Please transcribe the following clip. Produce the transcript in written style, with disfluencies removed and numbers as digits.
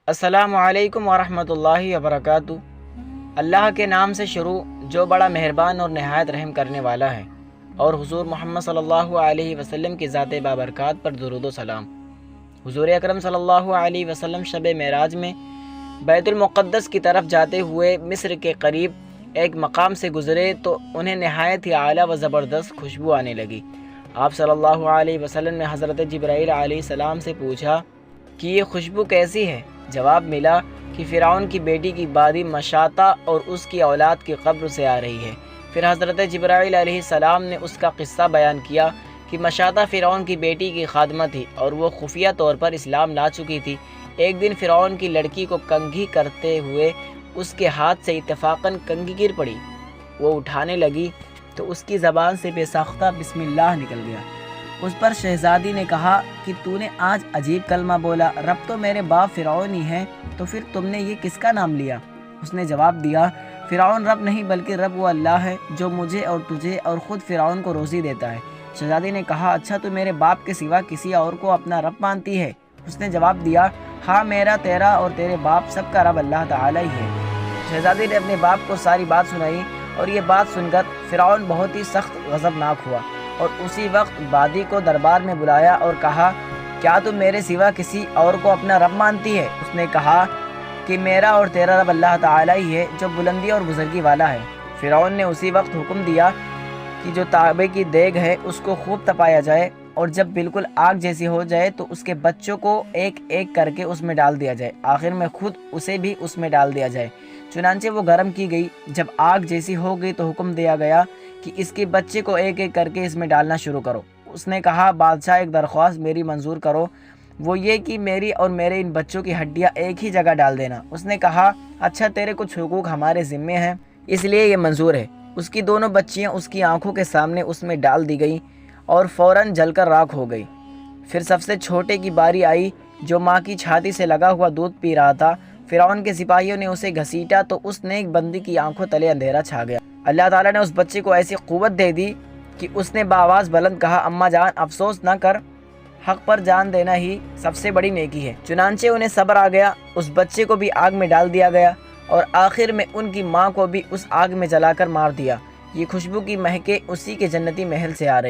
السلام علیکم ورحمۃ اللہ وبرکاتہ۔ اللہ کے نام سے شروع جو بڑا مہربان اور نہایت رحم کرنے والا ہے، اور حضور محمد صلی اللہ علیہ وسلم کی ذات بابرکات پر درود و سلام۔ حضور اکرم صلی اللہ علیہ وسلم شب معراج میں بیت المقدس کی طرف جاتے ہوئے مصر کے قریب ایک مقام سے گزرے تو انہیں نہایت ہی اعلیٰ و زبردست خوشبو آنے لگی۔ آپ صلی اللہ علیہ وسلم نے حضرت جبرائیل علیہ السلام سے پوچھا کہ یہ خوشبو کیسی ہے؟ جواب ملا کہ فرعون کی بیٹی کی بادی مشاطہ اور اس کی اولاد کی قبر سے آ رہی ہے۔ پھر حضرت جبرائیل علیہ السلام نے اس کا قصہ بیان کیا کہ مشاطہ فرعون کی بیٹی کی خادمہ تھی اور وہ خفیہ طور پر اسلام لا چکی تھی۔ ایک دن فرعون کی لڑکی کو کنگھی کرتے ہوئے اس کے ہاتھ سے اتفاقاً کنگھی گر پڑی۔ وہ اٹھانے لگی تو اس کی زبان سے بے ساختہ بسم اللہ نکل گیا۔ اس پر شہزادی نے کہا کہ تو نے آج عجیب کلمہ بولا، رب تو میرے باپ فرعون ہی ہے، تو پھر تم نے یہ کس کا نام لیا؟ اس نے جواب دیا، فرعون رب نہیں بلکہ رب وہ اللہ ہے جو مجھے اور تجھے اور خود فرعون کو روزی دیتا ہے۔ شہزادی نے کہا، اچھا تو میرے باپ کے سوا کسی اور کو اپنا رب مانتی ہے؟ اس نے جواب دیا، ہاں میرا، تیرا اور تیرے باپ سب کا رب اللہ تعالی ہی ہے۔ شہزادی نے اپنے باپ کو ساری بات سنائی اور یہ بات سن کر فرعون بہت ہی سخت غضبناک ہوا اور اسی وقت بادی کو دربار میں بلایا اور کہا، کیا تم میرے سوا کسی اور کو اپنا رب مانتی ہے؟ اس نے کہا کہ میرا اور تیرا رب اللہ تعالی ہی ہے جو بلندی اور بزرگی والا ہے۔ فرعون نے اسی وقت حکم دیا کہ جو تانبے کی دیگ ہے اس کو خوب تپایا جائے اور جب بالکل آگ جیسی ہو جائے تو اس کے بچوں کو ایک ایک کر کے اس میں ڈال دیا جائے، آخر میں خود اسے بھی اس میں ڈال دیا جائے۔ چنانچہ وہ گرم کی گئی۔ جب آگ جیسی ہو گئی تو حکم دیا گیا کہ اس کے بچے کو ایک ایک کر کے اس میں ڈالنا شروع کرو۔ اس نے کہا، بادشاہ ایک درخواست میری منظور کرو، وہ یہ کہ میری اور میرے ان بچوں کی ہڈیاں ایک ہی جگہ ڈال دینا۔ اس نے کہا، اچھا تیرے کچھ حقوق ہمارے ذمے ہیں اس لیے یہ منظور ہے۔ اس کی دونوں بچیاں اس کی آنکھوں کے سامنے اس میں ڈال دی گئیں اور فوراً جل کر راکھ ہو گئی۔ پھر سب سے چھوٹے کی باری آئی جو ماں کی چھاتی سے لگا ہوا دودھ پی رہا تھا۔ فرعون کے سپاہیوں نے اسے گھسیٹا تو اس نیک بندی کی آنکھوں تلے اندھیرا چھا گیا۔ اللہ تعالیٰ نے اس بچے کو ایسی قوت دے دی کہ اس نے بآواز بلند کہا، اماں جان افسوس نہ کر، حق پر جان دینا ہی سب سے بڑی نیکی ہے۔ چنانچہ انہیں صبر آ گیا، اس بچے کو بھی آگ میں ڈال دیا گیا اور آخر میں ان کی ماں کو بھی اس آگ میں جلا کر مار دیا۔ یہ خوشبو کی مہکیں اسی کے جنتی محل سے آ رہی۔